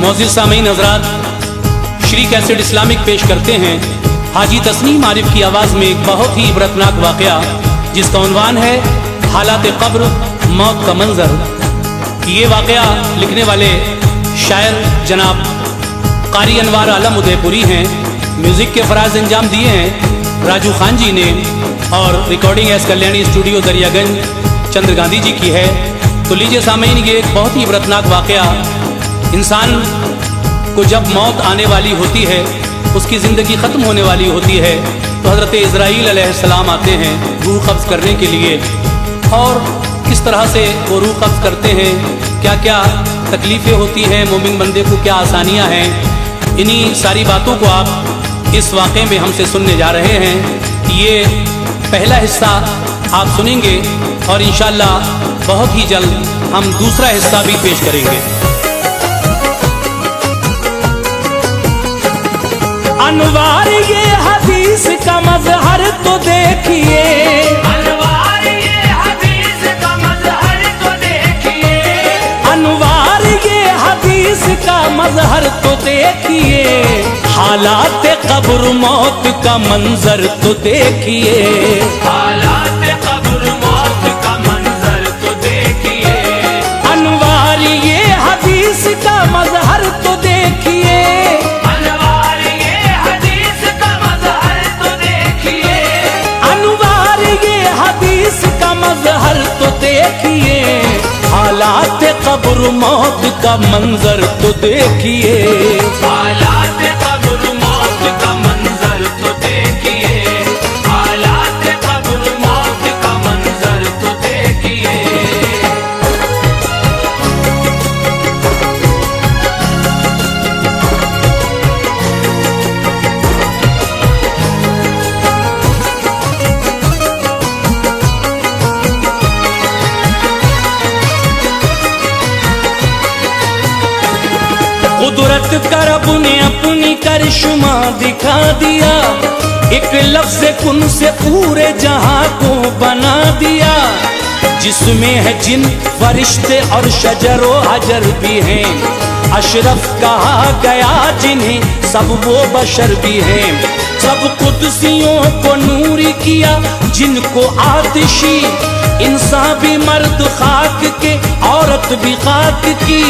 मोअज़्ज़िज़ सामीन हज़रात, Shri cassette Islamic पेश करते हैं हाजी तस्नीम आरिफ की आवाज़ में एक बहुत ही इबरतनाक वाक़या जिसका उन्वान है हालात क़ब्र, मौत का मंजर। ये वाक़या लिखने वाले शायर जनाब क़ारी अनवार आलम उदयपुरी हैं। म्यूज़िक के फ़राज़ अंजाम दिए हैं राजू खान जी ने और recording S Kalyani studio Daryaganj Chandra Gandhi ji की है। तो लीजिए सामीन, ये एक बहुत ही इबरतनाक वाक़या, इंसान को जब मौत आने वाली होती है, उसकी ज़िंदगी ख़त्म होने वाली होती है, तो हज़रत इज़राईल अलैहिस्सलाम आते हैं रूह क़ब्ज़ करने के लिए। और किस तरह से वो रूह क़ब्ज़ करते हैं, क्या क्या तकलीफ़ें होती हैं, मोमिन बंदे को क्या आसानियाँ हैं, इन्हीं सारी बातों को आप इस वाक़े में हमसे सुनने जा रहे हैं। ये पहला हिस्सा आप सुनेंगे और इंशाअल्लाह बहुत ही जल्द हम दूसरा हिस्सा भी पेश करेंगे। अनवार ये हदीस का मज़हर तो देखिए, अनवार ये हदीस का मज़हर तो देखिए, अनवार ये हदीस का मज़हर तो देखिए, हालात क़ब्र मौत का मंजर तो देखिए, हालात क़ब्र मौत का मंजर तो देखिए, अनवार ये हदीस का मज़हर तो देखिए, अनवार ये हदीस का मज़हर तो देखिए, अनवार ये हदीस का मज़हर तो देखिए, हालात क़ब्र मौत का मंजर तो देखिए, हालात क़ब्र मौत का मंजर तो देखिए, हालात क़ब्र मौत का मंजर तो देखिए। कुदरत का रब ने अपनी करिश्मा दिखा दिया, एक लफ्ज़ कुन से पूरे जहां को बना दिया, जिसमें है जिन फरिश्ते और शजर व हजर भी हैं, अशरफ कहा गया जिन्हें सब वो बशर भी हैं, सब कुदसियों को नूरी किया जिनको आतिशी, इंसान भी मर्द खाक के औरत भी खाक की,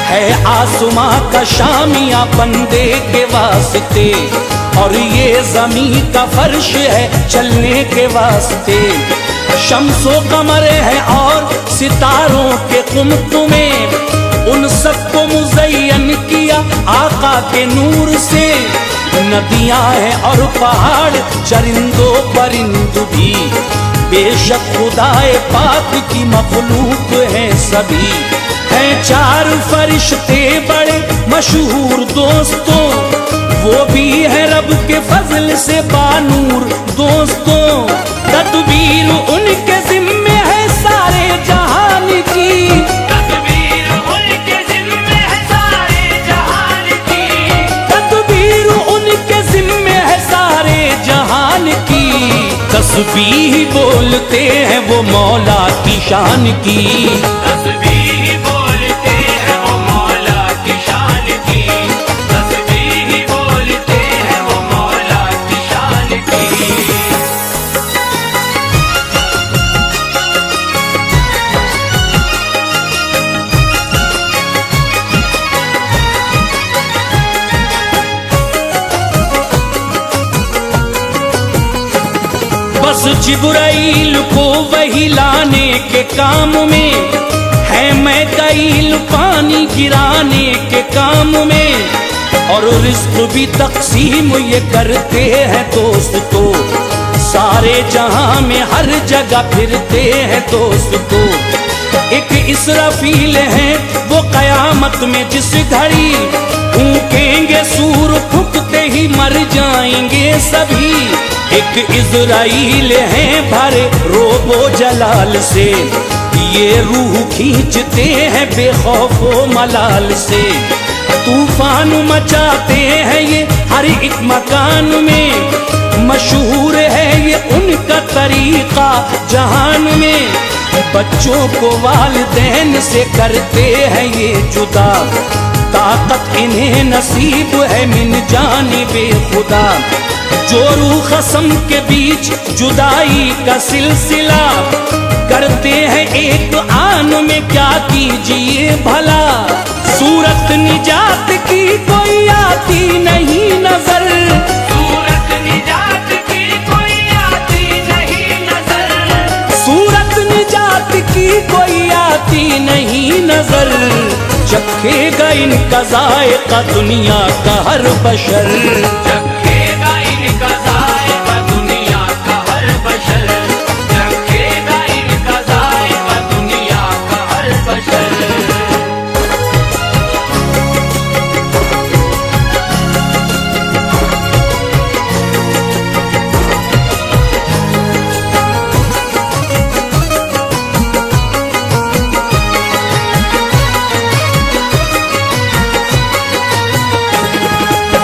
है आसमां का शामिया बंदे के वास्ते, और ये ज़मीं का फर्श है चलने के वास्ते, शम्सो कमर है और सितारों के कुमकुमे, उन सबको मुज़य्यन किया आका के नूर से, नदियां हैं और पहाड़ चरिंदो परिंद भी, बेशक खुदाए पाक की मखलूक है सभी, हैं चार फरिश्ते बड़े मशहूर दोस्तों, वो भी है रब के फजल से बानूर दोस्तों, तदबीर उनके जिम्मे है सारे जहान की, तदबीर उनके ज़िम्मे है सारे जहान की, तदबीर उनके जिम्मे है सारे जहान की, तस्बीह बोलते हैं वो मौला की शान की, तस्बीह बोलते हैं वो मौला की शान की, तस्बीह बोलते हैं वो मौला की शान की। बस जिब्राइल को वही लाने के काम में है, मैकाईल पानी गिराने के काम में, और रिज़्क़ भी तक़सीम ये करते हैं दोस्तों, सारे जहां में हर जगह फिरते हैं दोस्तों, एक इसराफील है वो क़यामत में जिस घड़ी फूकेंगे सूर फूकते ही मर जाएंगे सभी, एक इज़राइल है भरे रोबो जलाल से, ये रूह खींचते हैं बेखौफो मलाल से, तूफान मचाते हैं ये हर एक मकान में, मशहूर है ये उनका तरीका जहान में, बच्चों को वालिदैन से करते हैं ये जुदा, ताकत इन्हें नसीब है मिन जानिबे खुदा। जो रूह खसम के बीच जुदाई का सिलसिला, करते हैं एक आन में क्या कीजिए भला। सूरत निजात की कोई आती नहीं नजर, सूरत निजात की कोई आती नहीं नजर, सूरत निजात की कोई आती नहीं नजर। चखेगा इनका जायका दुनिया का हर बशर, चखेगा इनका जायका दुनिया का हर बशर, चखेगा इनका जायका दुनिया का हर बशर।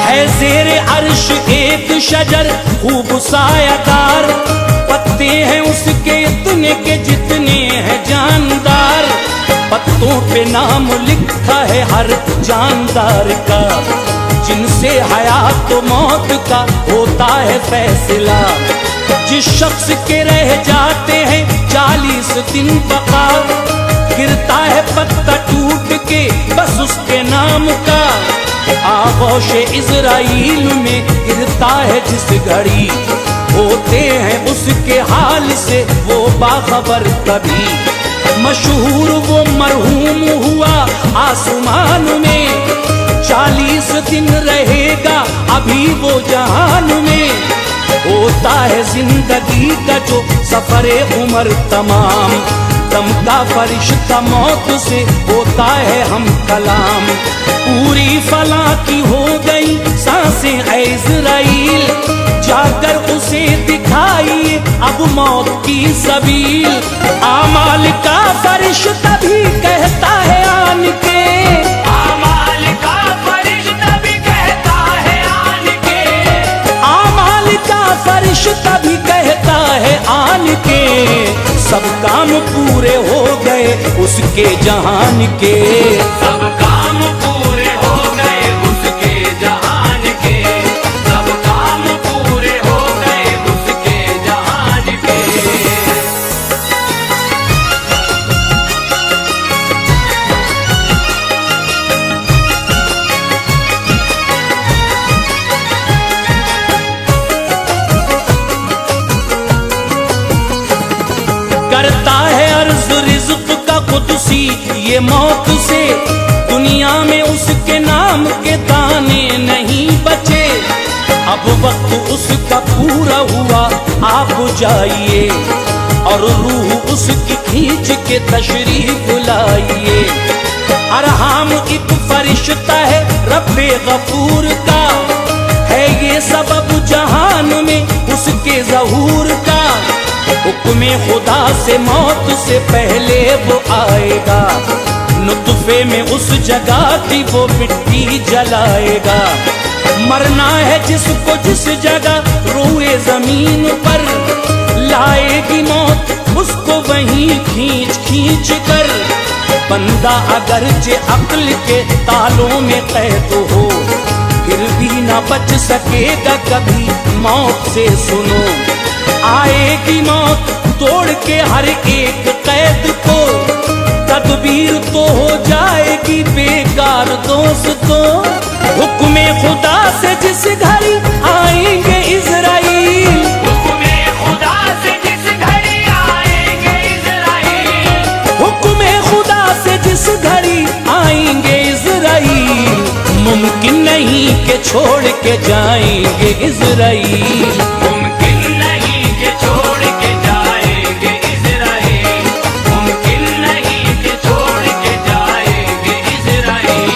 है ज़ेरे अर्श एक शजर खूब सायादार, पत्ते हैं उसके इतने के जितने हैं जानदार। पत्तों पे नाम लिखा है हर जानदार का, जिनसे हयात तो मौत का होता है फैसला। जिस शख्स के रह जाते हैं 40 दिन बका, गिरता है पत्ता टूट के बस उसके नाम का। आगोश इज़राइल में गिरता है जिस घड़ी, होते हैं उसके हाल से वो बाखबर कभी। मशहूर वो मरहूम हुआ आसमान में, 40 दिन रहेगा अभी वो जहान में। होता है जिंदगी का जो सफरे उम्र तमाम, दम का फरिश्ता मौत से होता है हम कलाम। पूरी फला की हो गई सांसें ऐ इज़राइल, जाकर उसे दिखाइए अब मौत की सबील। आमाल का फरिश्ता भी कहता है आन के, आमाल का फरिश्ता भी कहता है आन के, आमाल का फरिश्ता भी कहता है आन के। सब काम पूरे हो गए उसके जहान के, सब काम पूरे हो गए उसके जहान के, सब काम पूरे हो गए उसके जहान के। करता है अर्ज रिज़्क़ का कुदसी ये मौत से, दुनिया में उसके नाम के दाने नहीं बचे। अब वक्त उसका पूरा हुआ आप जाइए, और रूह उसकी खींच के तशरीफ लाइए। अरहाम एक फरिश्ता है रब्बे गफूर का, है ये सबब जहान में उसके ज़हूर का। हुक्मे खुदा से मौत से पहले वो आएगा, नुत्फे में उस जगह की वो मिट्टी जलाएगा। मरना है जिसको जिस जगह रोए जमीन पर, लाएगी मौत उसको वहीं खींच खींच कर। बंदा अगरचे अक्ल के तालों में कैद हो, फिर भी ना बच सकेगा कभी मौत से। सुनो आएगी मौत तोड़ के हर एक कैद को, तदबीर तो हो जाएगी बेकार दोस्तों। हुक्मे खुदा से जिस घड़ी आएंगे इज़राइल, हुक्मे खुदा से जिस घड़ी आएंगे इज़राइल, हुक्मे खुदा से जिस घड़ी आएंगे इज़राइल। मुमकिन नहीं कि छोड़ के जाएंगे इज़राइल, मुमकिन नहीं कि छोड़ के जाएंगे इज़राइल, मुमकिन नहीं कि छोड़ के जाएंगे इज़राइल।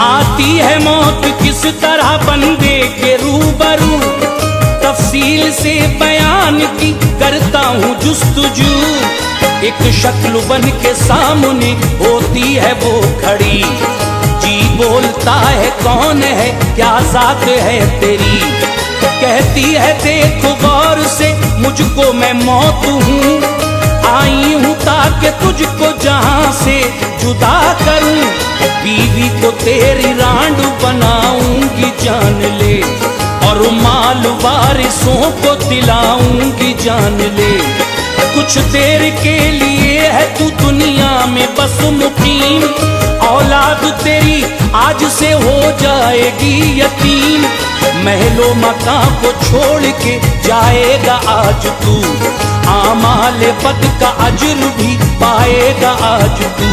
आती है मौत किस तरह बंदे के रूबरू, तफसील से बयान की करता हूँ जुस्तजू। एक शक्ल बन के सामने होती है वो खड़ी, जी बोलता है कौन है क्या जात है तेरी, कहती है देखो गौर से मुझको मैं मौत हूँ, आई हूँ ताकि तुझको जहां से जुदा करूं, बीवी को तेरी रांड बनाऊंगी जान ले, और माल वारिसों को दिलाऊंगी जान ले, कुछ देर के लिए है तू दुनिया में बस मुकीम, औलाद तेरी आज से हो जाएगी यतीम, महलों मकान को छोड़ के जाएगा आज तू, आमाले बद का अजर भी पाएगा आज तू,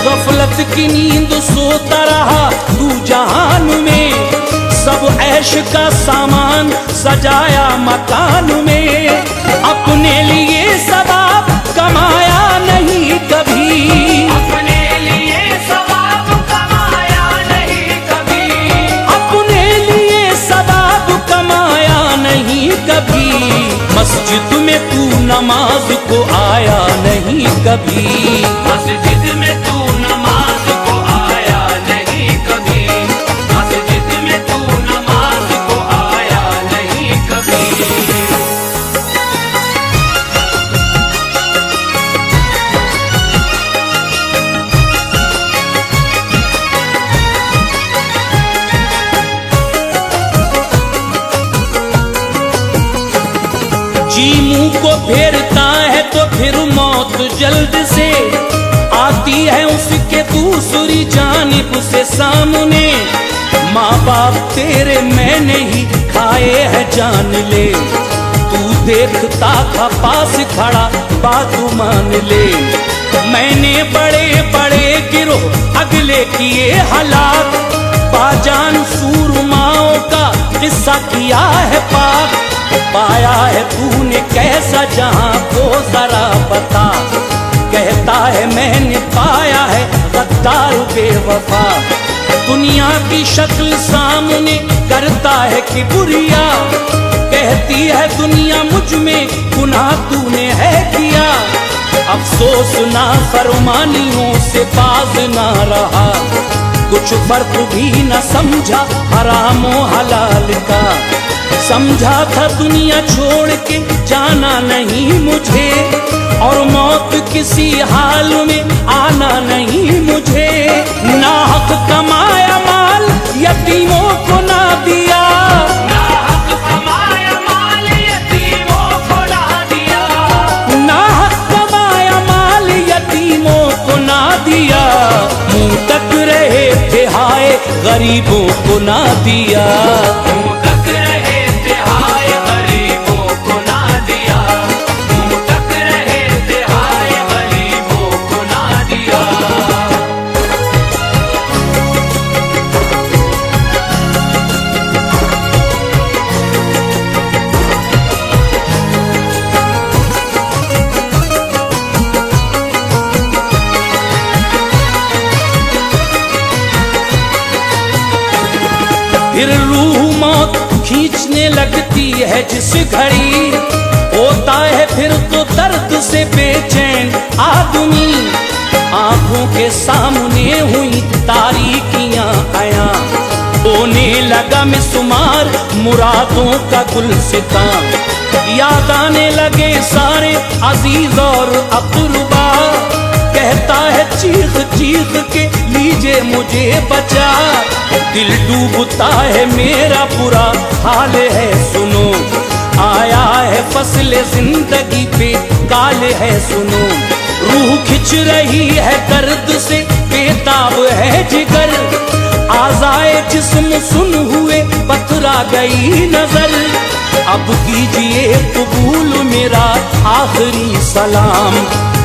गफलत की नींद सोता रहा तू जहान में, सब ऐश का सामान सजाया मकान में, अपने लिए सवाब कमाया नहीं कभी, अपने लिए सवाब कमाया नहीं कभी, अपने लिए सवाब कमाया नहीं कभी, मस्जिद में तू नमाज को आया नहीं कभी, मस्जिद में तू नमाज को आया नहीं कभी, मस्जिद में तू नमाज को आया नहीं कभी। जी मुंह को फेरता है तो फिर मौत जल्द से आती है उसके दूसरी जानिब से सामने, माँ बाप तेरे मैंने ही खाए हैं जान ले, तू देखता था पास खड़ा बात मान ले, मैंने बड़े बड़े गिरोह अगले किए हलाक, बाजान सूरमाओं का किस्सा किया है पाक, पाया है तूने कैसा जहां को जरा बता, कहता है मैंने पाया है गद्दार बेवफा, दुनिया की शक्ल सामने करता है किबरिया, कहती है दुनिया मुझ में गुनाह तूने है किया, अफसोस ना फरमानियों से बाज ना रहा, कुछ फर्क भी न समझा हराम और हलाल का, समझा था दुनिया छोड़ के जाना नहीं मुझे, और मौत किसी हाल में आना नहीं मुझे, ना हक कमाया माल यतीमों को ना दिया, ना हक कमाया माल यतीमों को ना दिया, ना हक कमाया माल यतीमों को ना दिया, मुंह तक रहे थे हाय गरीबों को ना दिया, मुंह तक रहे थे हाय गरीबों को ना दिया, मुंह तक रहे थे हाय गरीबों को ना दिया। फिर रूह मौत खींचने लगती है जिस घड़ी, होता है फिर तो दर्द से बेचैन आदमी, आंखों के सामने हुई तारीकियां आया, होने लगा मिसमार मुरादों का गुलसितां, याद आने लगे सारे अजीज और अक़रबा, कहता है चीख चीख के लीजिए मुझे बचा, दिल डूबता है मेरा बुरा हाल है सुनो, आया है फसले जिंदगी पे काल है सुनो, रूह खिंच रही है दर्द से बेताब है जिगर, आज़ाए जिस्म सुन हुए पथरा गई नजर, अब कीजिए कबूल मेरा आखिरी सलाम,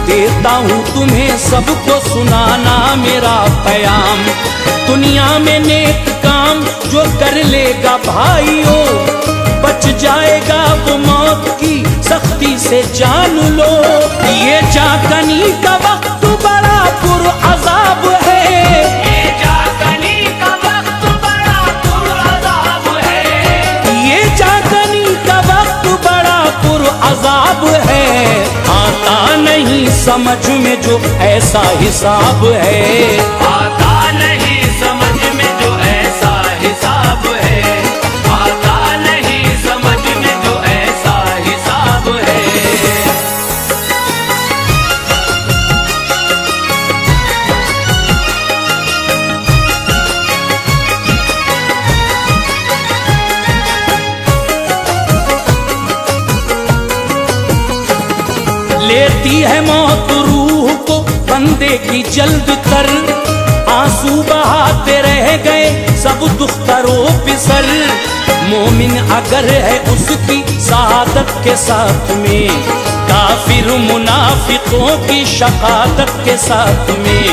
देता हूँ तुम्हें सबको सुनाना मेरा पैगाम, दुनिया में नेक काम जो कर लेगा भाइयों, बच जाएगा वो मौत की सख्ती से जान लो, ये जागनी का वक्त बड़ा पुरअज़ाब है, ये जागनी का वक्त बड़ा पुरअज़ाब है, ये जागनी का वक्त बड़ा पुरअज़ाब है, आता नहीं समझ में जो ऐसा हिसाब है, आता नहीं समझ में जो ऐसा हिसाब है, आता नहीं समझ में जो ऐसा हिसाब है। लेती है मौत रूह को बंदे की जल्द कर, आंसू बहाते रह गए सब दुख करो पिसर। मोमिन अगर है उसकी शहादत के साथ में, काफिर मुनाफिकों की शहादत के साथ में।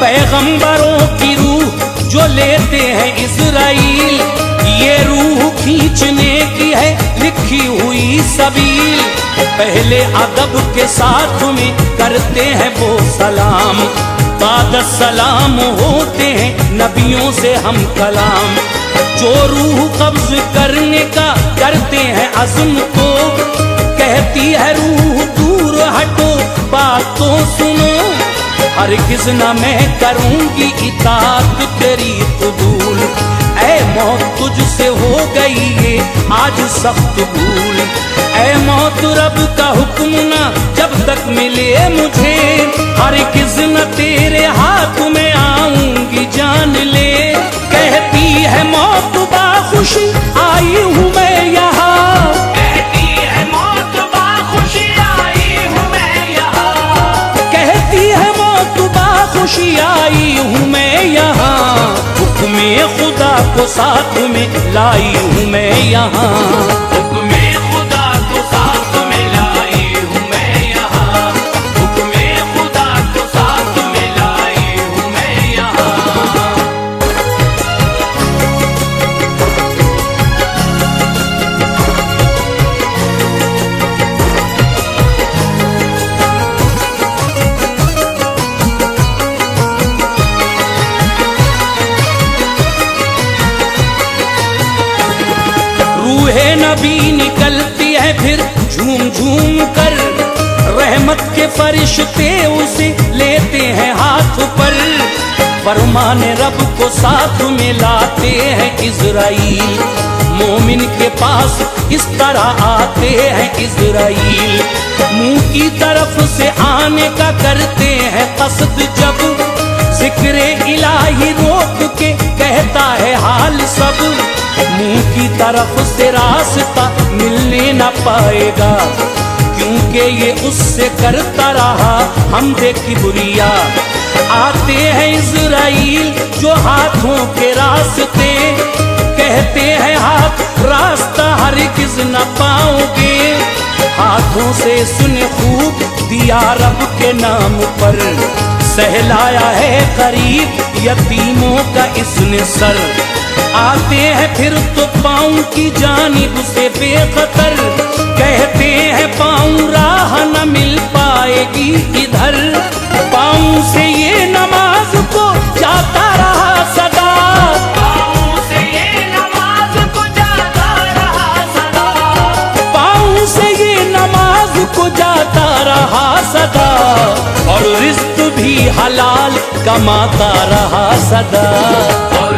पैगंबरों की रूह जो लेते हैं इज़राइल, ये रूह खींचने की है लिखी हुई सबील। पहले अदब के साथ में करते हैं वो सलाम, बाद सलाम होते हैं नबियों से हम कलाम। जो रूह कब्ज करने का करते हैं अज़्म तो, कहती है रूह दूर हटो बात तो सुनो। हरगिज़ न मैं करूंगी इताअत तेरी कबूल, ऐ मौत तुझसे हो गई ये आज सख्त भूल। ऐ मौत रब का हुक्म ना जब तक मिले मुझे, हरगिज़ न तेरे हाथ में आऊंगी जान ले। कहती है मौत बाखुशी आई हूँ मैं यहाँ, कहती है मौत बाखुशी आई हूँ मैं यहाँ, कहती है मौत बाखुशी आई हूँ मैं यहाँ। हुक्मे खुदा को साथ में लाई हूँ मैं यहाँ, हुक्मे खुदा को साथ में लाई हूँ मैं यहाँ, हुक्मे खुदा को साथ में लाई हूँ मैं यहाँ। रूहे नबी निकलती है फिर झूम झूम कर, रहमत के फरिश्ते उसे लेते हैं हाथ पर। फरमाने रब को साथ में लाते हैं इज़राइल, मोमिन के पास इस तरह आते हैं इज़राइल। मुंह की तरफ से आने का करते हैं कसद जब, जिक्रे इलाही रोक के कहता है हाल सब। मुंह की तरफ से रास्ता मिलने न पाएगा, क्योंकि ये उससे करता रहा हम देखी बुरिया। आते हैं इज़राइल जो हाथों के रास्ते, कहते हैं हाथ रास्ता हरगिज़ न पाओगे। हाथों से सुने खूब दिया रब के नाम पर, सहलाया है करीब यतीमों का इसने सर। आते हैं फिर तो पाँव की जानिब से बेखतर, कहते हैं पाँव राह न मिल पाएगी इधर। पाँव से ये नमाज को जाता रहा सदा, पाँव से ये नमाज को जाता रहा सदा, पाँव से ये नमाज को जाता रहा सदा। और रिज़्क़ भी हलाल कमाता रहा सदा, और